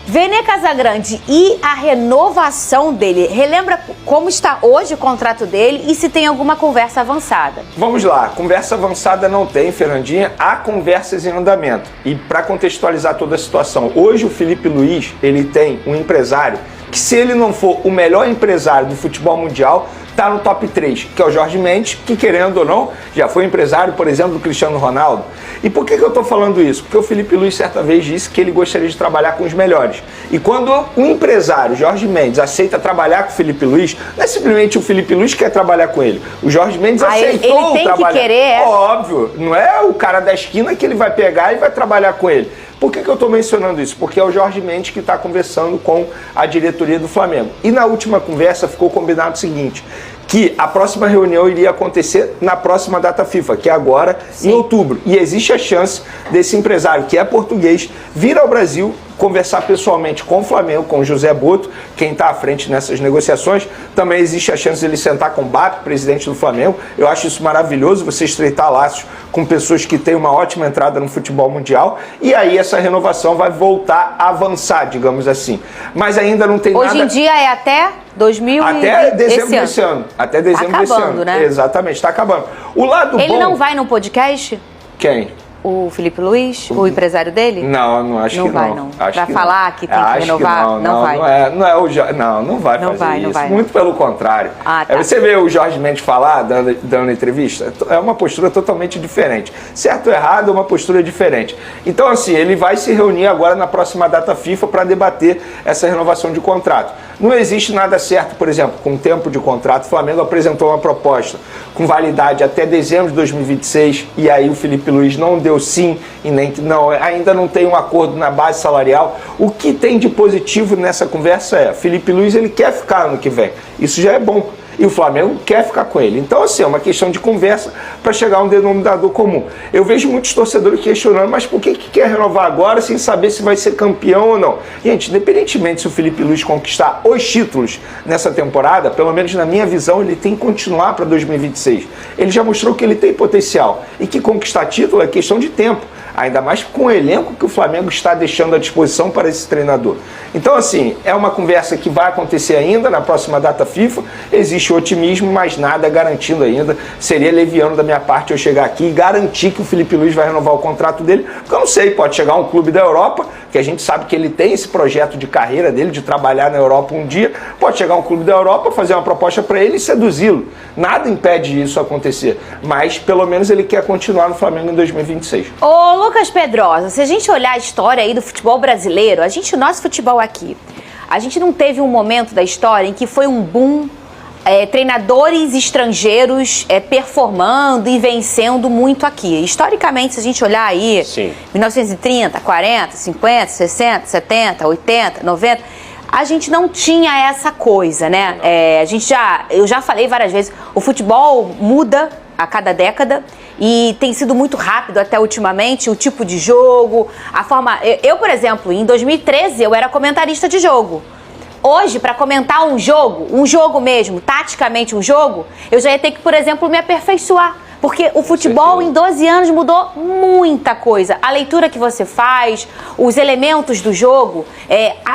Vene Casagrande e a renovação dele, relembra como está hoje o contrato dele e se tem alguma conversa avançada? Vamos lá, conversa avançada não tem, Fernandinha, há conversas em andamento. E para contextualizar toda a situação, hoje o Filipe Luís, ele tem um empresário que, se ele não for o melhor empresário do futebol mundial, está no top 3, que é o Jorge Mendes, que, querendo ou não, já foi empresário, por exemplo, do Cristiano Ronaldo. E por que eu estou falando isso? Porque o Filipe Luís certa vez disse que ele gostaria de trabalhar com os melhores. E quando o empresário Jorge Mendes aceita trabalhar com o Filipe Luís, não é simplesmente o Filipe Luís que quer trabalhar com ele. O Jorge Mendes aceitou ele tem trabalhar. Que querer, Óbvio, não é o cara da esquina que ele vai pegar e vai trabalhar com ele. Por que eu estou mencionando isso? Porque é o Jorge Mendes que está conversando com a diretoria do Flamengo. E na última conversa ficou combinado o seguinte, que a próxima reunião iria acontecer na próxima data FIFA, que é agora, em outubro. E existe a chance desse empresário, que é português, vir ao Brasil, conversar pessoalmente com o Flamengo, com o José Boto, quem está à frente nessas negociações. Também existe a chance de ele sentar com o BAP, presidente do Flamengo. Eu acho isso maravilhoso, você estreitar laços com pessoas que têm uma ótima entrada no futebol mundial. E aí essa renovação vai voltar a avançar, digamos assim. Mas ainda não tem nada... Hoje em dia é até 2000 Até dezembro desse ano. Até dezembro desse ano. Né? Exatamente, está acabando. O lado Ele bom... não vai no podcast? Quem? O Filipe Luís, o empresário dele? Não acho que não. Não vai, não. Pra falar que tem que renovar, não vai. Não vai fazer isso. Vai, muito pelo contrário. Ah, tá. Você vê o Jorge Mendes falar, dando entrevista, é uma postura totalmente diferente. Certo ou errado, é uma postura diferente. Então, assim, ele vai se reunir agora na próxima data FIFA para debater essa renovação de contrato. Não existe nada certo, por exemplo, com o tempo de contrato. O Flamengo apresentou uma proposta com validade até dezembro de 2026 e aí o Filipe Luís não deu sim e nem não, ainda não tem um acordo na base salarial. O que tem de positivo nessa conversa é, Filipe Luís ele quer ficar ano que vem. Isso já é bom. E o Flamengo quer ficar com ele. Então, assim, é uma questão de conversa para chegar a um denominador comum. Eu vejo muitos torcedores questionando, mas por que quer renovar agora sem saber se vai ser campeão ou não? Gente, independentemente se o Filipe Luís conquistar os títulos nessa temporada, pelo menos na minha visão, ele tem que continuar para 2026. Ele já mostrou que ele tem potencial e que conquistar título é questão de tempo. Ainda mais com o elenco que o Flamengo está deixando à disposição para esse treinador. Então, assim, é uma conversa que vai acontecer ainda na próxima data FIFA. Existe otimismo, mas nada garantindo ainda. Seria leviano da minha parte eu chegar aqui e garantir que o Filipe Luís vai renovar o contrato dele, porque eu não sei, pode chegar um clube da Europa, que a gente sabe que ele tem esse projeto de carreira dele, de trabalhar na Europa um dia, pode chegar um clube da Europa, fazer uma proposta para ele e seduzi-lo. Nada impede isso acontecer, mas pelo menos ele quer continuar no Flamengo em 2026. Ô, Lucas Pedrosa, se a gente olhar a história aí do futebol brasileiro, o nosso futebol aqui, a gente não teve um momento da história em que foi um boom, treinadores estrangeiros performando e vencendo muito aqui. Historicamente, se a gente olhar aí, Sim. 1930, 40, 50, 60, 70, 80, 90... a gente não tinha essa coisa, né? Eu já falei várias vezes, o futebol muda a cada década e tem sido muito rápido até ultimamente, o tipo de jogo, a forma... Eu, por exemplo, em 2013, eu era comentarista de jogo. Hoje, para comentar um jogo mesmo, taticamente um jogo, eu já ia ter que, por exemplo, me aperfeiçoar. Porque o futebol em 12 anos mudou muita coisa. A leitura que você faz, os elementos do jogo,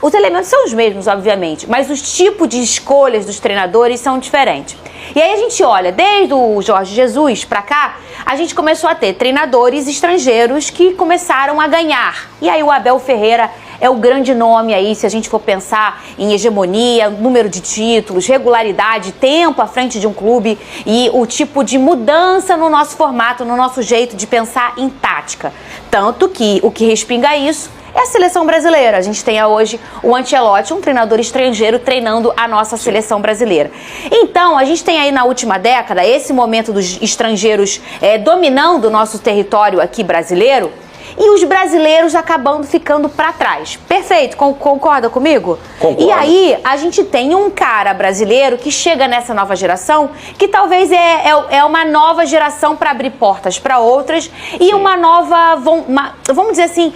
os elementos são os mesmos, obviamente, mas os tipos de escolhas dos treinadores são diferentes. E aí a gente olha, desde o Jorge Jesus para cá, a gente começou a ter treinadores estrangeiros que começaram a ganhar. E aí o Abel Ferreira é o grande nome aí, se a gente for pensar em hegemonia, número de títulos, regularidade, tempo à frente de um clube e o tipo de mudança no nosso formato, no nosso jeito de pensar em tática. Tanto que o que respinga isso é a seleção brasileira. A gente tem hoje o Ancelotti, um treinador estrangeiro, treinando a nossa seleção brasileira. Então, a gente tem aí na última década esse momento dos estrangeiros dominando o nosso território aqui brasileiro, e os brasileiros acabando ficando para trás. Perfeito, concorda comigo? Concordo. E aí, a gente tem um cara brasileiro que chega nessa nova geração, que talvez é uma nova geração para abrir portas para outras, e uma nova, vamos dizer assim,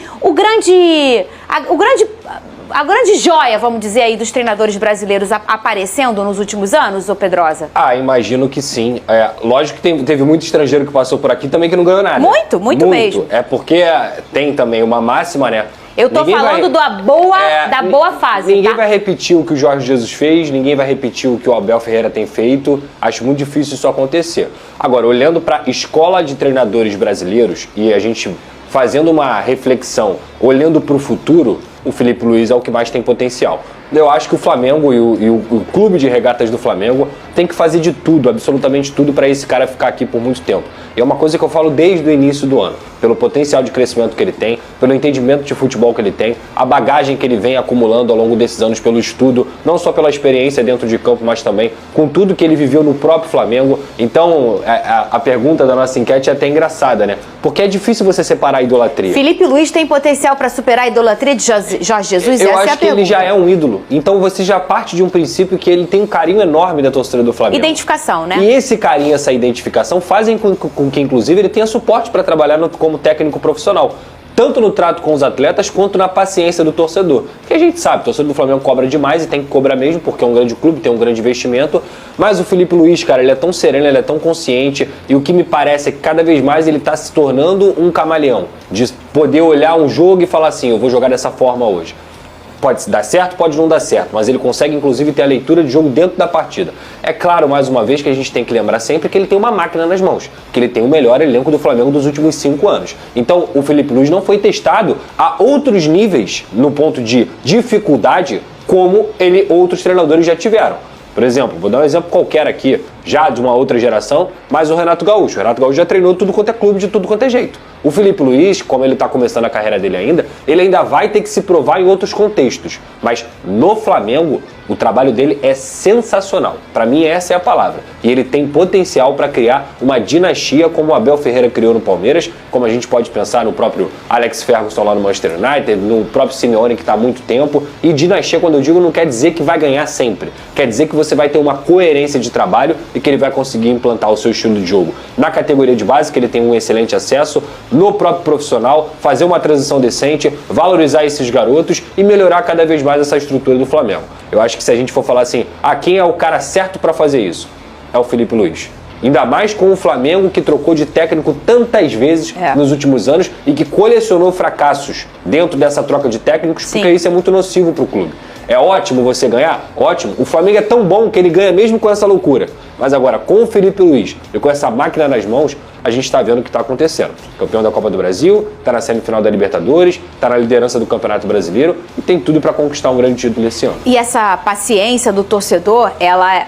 a grande joia, vamos dizer aí, dos treinadores brasileiros aparecendo nos últimos anos, ô Pedrosa? Imagino que sim. Lógico que teve muito estrangeiro que passou por aqui também que não ganhou nada. Muito mesmo. É porque tem também uma máxima, né? Eu tô falando da boa fase, Ninguém tá? vai repetir o que o Jorge Jesus fez, ninguém vai repetir o que o Abel Ferreira tem feito. Acho muito difícil isso acontecer. Agora, olhando para a escola de treinadores brasileiros e a gente fazendo uma reflexão, olhando para o futuro, o Felipe Luiz é o que mais tem potencial. Eu acho que o Flamengo e o clube de regatas do Flamengo tem que fazer de tudo, absolutamente tudo, para esse cara ficar aqui por muito tempo. E é uma coisa que eu falo desde o início do ano, pelo potencial de crescimento que ele tem, pelo entendimento de futebol que ele tem, a bagagem que ele vem acumulando ao longo desses anos pelo estudo, não só pela experiência dentro de campo, mas também com tudo que ele viveu no próprio Flamengo. Então, a pergunta da nossa enquete é até engraçada, né? Porque é difícil você separar a idolatria. Felipe Luiz tem potencial para superar a idolatria de Jorge Jesus? Eu Essa acho é a que pergunta. ele já é um ídolo. Então você já parte de um princípio que ele tem um carinho enorme da torcida do Flamengo. Identificação, né? E esse carinho, essa identificação fazem com que, inclusive, ele tenha suporte para trabalhar como técnico profissional. Tanto no trato com os atletas, quanto na paciência do torcedor. Porque a gente sabe, o torcedor do Flamengo cobra demais e tem que cobrar mesmo, porque é um grande clube, tem um grande investimento. Mas o Felipe Luiz, cara, ele é tão sereno, ele é tão consciente. E o que me parece é que cada vez mais ele está se tornando um camaleão. De poder olhar um jogo e falar assim, eu vou jogar dessa forma hoje. Pode dar certo, pode não dar certo, mas ele consegue inclusive ter a leitura de jogo dentro da partida. É claro, mais uma vez, que a gente tem que lembrar sempre que ele tem uma máquina nas mãos, que ele tem o melhor elenco do Flamengo dos últimos 5 anos. Então o Felipe Luiz não foi testado a outros níveis no ponto de dificuldade como outros treinadores já tiveram. Por exemplo, vou dar um exemplo qualquer aqui, já de uma outra geração, mas o Renato Gaúcho. O Renato Gaúcho já treinou tudo quanto é clube, de tudo quanto é jeito. O Felipe Luiz, como ele está começando a carreira dele ainda, ele ainda vai ter que se provar em outros contextos. Mas no Flamengo, o trabalho dele é sensacional. Para mim, essa é a palavra. E ele tem potencial para criar uma dinastia como o Abel Ferreira criou no Palmeiras, como a gente pode pensar no próprio Alex Ferguson lá no Manchester United, no próprio Simeone, que está há muito tempo. E dinastia, quando eu digo, não quer dizer que vai ganhar sempre. Quer dizer que você vai ter uma coerência de trabalho e que ele vai conseguir implantar o seu estilo de jogo na categoria de base, que ele tem um excelente acesso, no próprio profissional, fazer uma transição decente, valorizar esses garotos e melhorar cada vez mais essa estrutura do Flamengo. Eu acho que se a gente for falar assim, quem é o cara certo para fazer isso? É o Felipe Luiz. Ainda mais com o Flamengo, que trocou de técnico tantas vezes nos últimos anos e que colecionou fracassos dentro dessa troca de técnicos, porque isso é muito nocivo para o clube. É ótimo você ganhar? Ótimo. O Flamengo é tão bom que ele ganha mesmo com essa loucura. Mas agora, com o Felipe Luiz e com essa máquina nas mãos, a gente está vendo o que está acontecendo. Campeão da Copa do Brasil, está na semifinal da Libertadores, está na liderança do Campeonato Brasileiro e tem tudo para conquistar um grande título esse ano. E essa paciência do torcedor, ela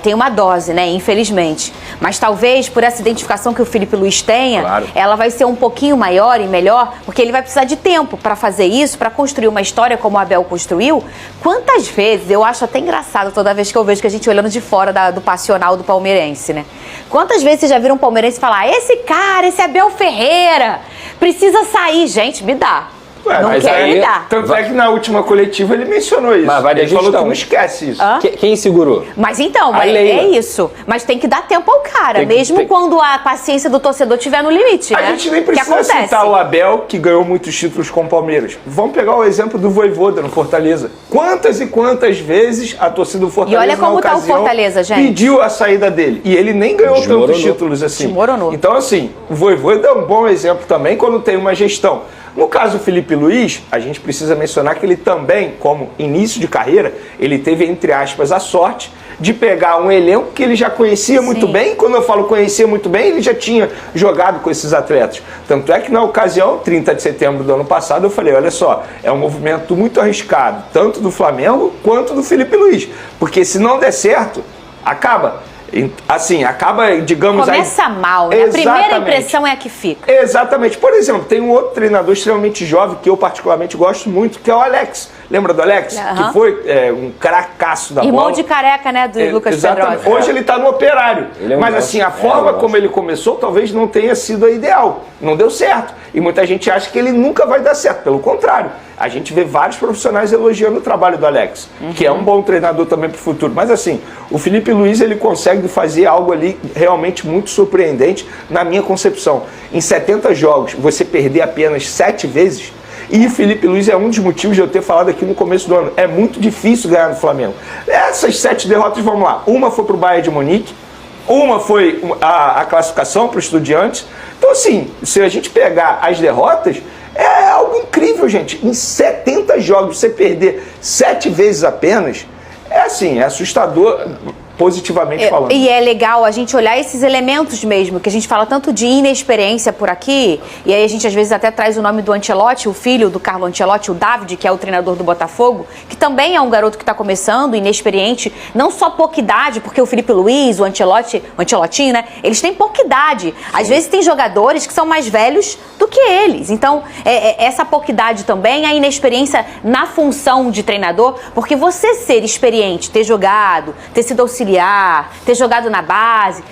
tem uma dose, né? Infelizmente. Mas talvez por essa identificação que o Felipe Luiz tenha, ela vai ser um pouquinho maior e melhor, porque ele vai precisar de tempo para fazer isso, para construir uma história como o Abel construiu. Quantas vezes, eu acho até engraçado toda vez que eu vejo que a gente olhando de fora do passional do palmeirense, né? Quantas vezes vocês já viram um palmeirense falar, esse cara, esse Abel Ferreira, precisa sair, gente, me dá. Não quer me dar. Tanto é que na última coletiva ele mencionou isso. Mas vai ele falou que não esquece isso. Quem segurou? Mas então, é isso. Mas tem que dar tempo ao cara, mesmo quando a paciência do torcedor estiver no limite, né? A gente nem precisa citar o Abel, que ganhou muitos títulos com o Palmeiras. Vamos pegar o exemplo do Vojvoda no Fortaleza. Quantas e quantas vezes a torcida do Fortaleza, e olha como tá o Fortaleza, gente, pediu a saída dele. E ele nem ganhou tantos títulos assim. Desmoronou. Então, assim, o Vojvoda é um bom exemplo também quando tem uma gestão. No caso do Felipe Luiz, a gente precisa mencionar que ele também, como início de carreira, ele teve, entre aspas, a sorte de pegar um elenco que ele já conhecia muito bem. Quando eu falo conhecia muito bem, ele já tinha jogado com esses atletas. Tanto é que na ocasião, 30 de setembro do ano passado, eu falei, olha só, é um movimento muito arriscado, tanto do Flamengo quanto do Felipe Luiz. Porque se não der certo, acaba. Assim, acaba, digamos... Começa mal, né? A primeira impressão é a que fica. Exatamente. Por exemplo, tem um outro treinador extremamente jovem, que eu particularmente gosto muito, que é o Alex. Lembra do Alex? Que foi um cracaço da bola. Irmão de careca, né, do Lucas Pedrosa. Hoje ele está no Operário. Mas assim, a forma como ele começou talvez não tenha sido a ideal. Não deu certo. E muita gente acha que ele nunca vai dar certo. Pelo contrário. A gente vê vários profissionais elogiando o trabalho do Alex, que é um bom treinador também para o futuro. Mas assim, o Felipe Luiz, ele consegue fazer algo ali realmente muito surpreendente na minha concepção. Em 70 jogos, você perder apenas 7 vezes, e Felipe Luiz é um dos motivos de eu ter falado aqui no começo do ano. É muito difícil ganhar no Flamengo. Essas 7 derrotas, vamos lá. Uma foi para o Bayern de Munique, uma foi a classificação para o Estudiantes. Então assim, se a gente pegar as derrotas, é algo incrível, gente. Em 70 jogos, você perder 7 vezes apenas, é assim, é assustador, positivamente falando. E é legal a gente olhar esses elementos mesmo, que a gente fala tanto de inexperiência por aqui, e aí a gente às vezes até traz o nome do Ancelotti, o filho do Carlo Ancelotti, o David, que é o treinador do Botafogo, que também é um garoto que está começando, inexperiente, não só pouca idade, porque o Felipe Luiz, o Ancelotinho, né, eles têm pouca idade. Às vezes tem jogadores que são mais velhos do que eles. Então, essa pouca idade também, a inexperiência na função de treinador, porque você ser experiente, ter jogado, ter sido auxiliar, ter jogado na base,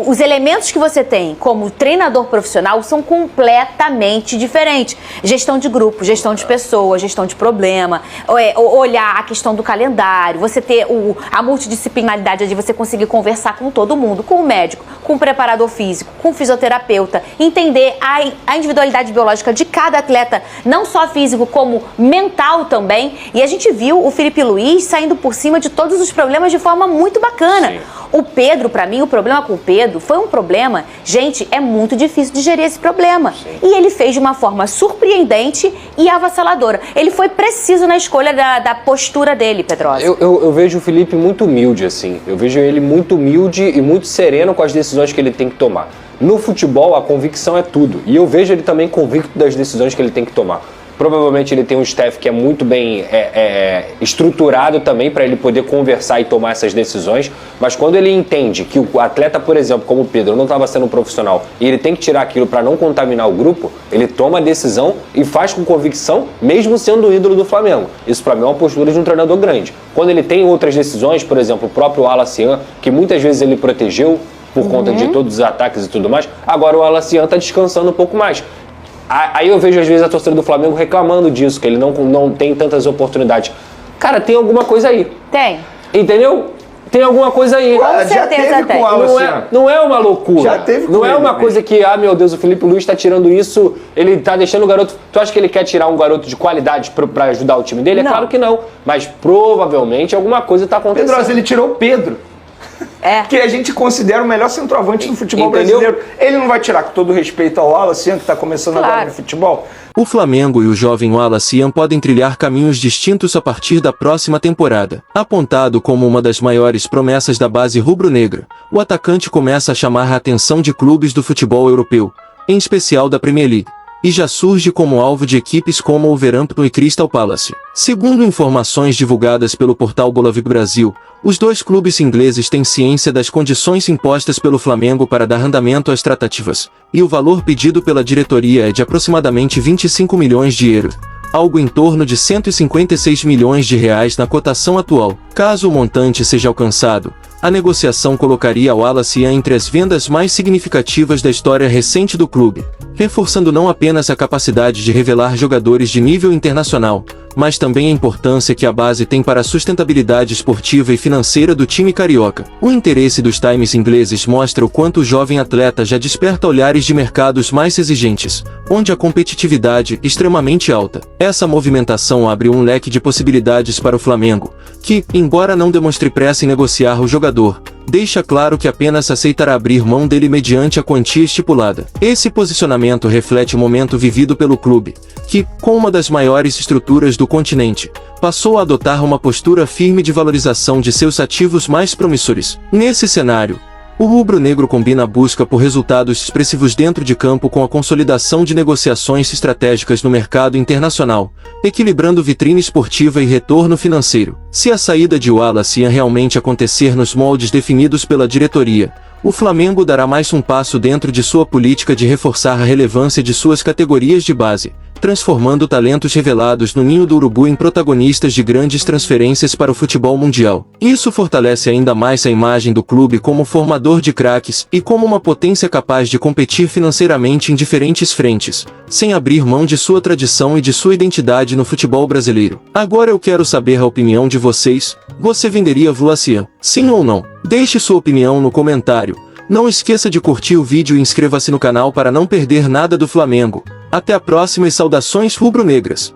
os elementos que você tem como treinador profissional são completamente diferentes. Gestão de grupo, gestão de pessoas, gestão de problema, olhar a questão do calendário, você ter a multidisciplinaridade de você conseguir conversar com todo mundo, com o médico, com o preparador físico, com o fisioterapeuta, entender a individualidade biológica de cada atleta, não só físico como mental também. E a gente viu o Felipe Luiz saindo por cima de todos os problemas de forma muito bacana. Sim. O Pedro, pra mim, o problema com o Pedro foi um problema, gente, é muito difícil de gerir esse problema. Sim. E ele fez de uma forma surpreendente e avassaladora. Ele foi preciso na escolha da postura dele, Pedrosa. Eu vejo o Felipe muito humilde, assim. Eu vejo ele muito humilde e muito sereno com as decisões que ele tem que tomar. No futebol, a convicção é tudo. E eu vejo ele também convicto das decisões que ele tem que tomar. Provavelmente ele tem um staff que é muito bem estruturado também para ele poder conversar e tomar essas decisões, mas quando ele entende que o atleta, por exemplo, como o Pedro, não estava sendo um profissional e ele tem que tirar aquilo para não contaminar o grupo, ele toma a decisão e faz com convicção, mesmo sendo o ídolo do Flamengo. Isso para mim é uma postura de um treinador grande. Quando ele tem outras decisões, por exemplo, o próprio Alacian, que muitas vezes ele protegeu por conta de todos os ataques e tudo mais, agora o Alacian está descansando um pouco mais. Aí eu vejo às vezes a torcida do Flamengo reclamando disso, que ele não tem tantas oportunidades. Cara, tem alguma coisa aí. Tem. Entendeu? Tem alguma coisa aí. Com certeza tem. Não é uma loucura. Já teve com não é ele, uma coisa que, meu Deus, o Felipe Luiz está tirando isso, ele está deixando o garoto... Tu acha que ele quer tirar um garoto de qualidade para ajudar o time dele? Não. É claro que não. Mas provavelmente alguma coisa está acontecendo. Pedrosa, ele tirou o Pedro. Que a gente considera o melhor centroavante do futebol Entendeu? brasileiro. Ele não vai tirar, com todo respeito ao Alacian, que está começando agora no futebol. O Flamengo e o jovem Alacian podem trilhar caminhos distintos a partir da próxima temporada. Apontado como uma das maiores promessas da base rubro-negra, o atacante começa a chamar a atenção de clubes do futebol europeu, em especial da Premier League, e já surge como alvo de equipes como o Wolverhampton e Crystal Palace. Segundo informações divulgadas pelo portal Bolavip Brasil, os dois clubes ingleses têm ciência das condições impostas pelo Flamengo para dar andamento às tratativas, e o valor pedido pela diretoria é de aproximadamente 25 milhões de euros, algo em torno de 156 milhões de reais na cotação atual. Caso o montante seja alcançado, a negociação colocaria o Alacian entre as vendas mais significativas da história recente do clube, reforçando não apenas a capacidade de revelar jogadores de nível internacional, mas também a importância que a base tem para a sustentabilidade esportiva e financeira do time carioca. O interesse dos Times ingleses mostra o quanto o jovem atleta já desperta olhares de mercados mais exigentes, onde a competitividade é extremamente alta. Essa movimentação abre um leque de possibilidades para o Flamengo, que, embora não demonstre pressa em negociar o jogador, deixa claro que apenas aceitará abrir mão dele mediante a quantia estipulada. Esse posicionamento reflete o momento vivido pelo clube, que, com uma das maiores estruturas do continente, passou a adotar uma postura firme de valorização de seus ativos mais promissores. Nesse cenário, o rubro-negro combina a busca por resultados expressivos dentro de campo com a consolidação de negociações estratégicas no mercado internacional, equilibrando vitrine esportiva e retorno financeiro. Se a saída de Alacian realmente acontecer nos moldes definidos pela diretoria, o Flamengo dará mais um passo dentro de sua política de reforçar a relevância de suas categorias de base, transformando talentos revelados no ninho do urubu em protagonistas de grandes transferências para o futebol mundial. Isso fortalece ainda mais a imagem do clube como formador de craques e como uma potência capaz de competir financeiramente em diferentes frentes, sem abrir mão de sua tradição e de sua identidade no futebol brasileiro. Agora eu quero saber a opinião de vocês. Você venderia Alacian? Sim ou não? Deixe sua opinião no comentário. Não esqueça de curtir o vídeo e inscreva-se no canal para não perder nada do Flamengo. Até a próxima e saudações rubro-negras!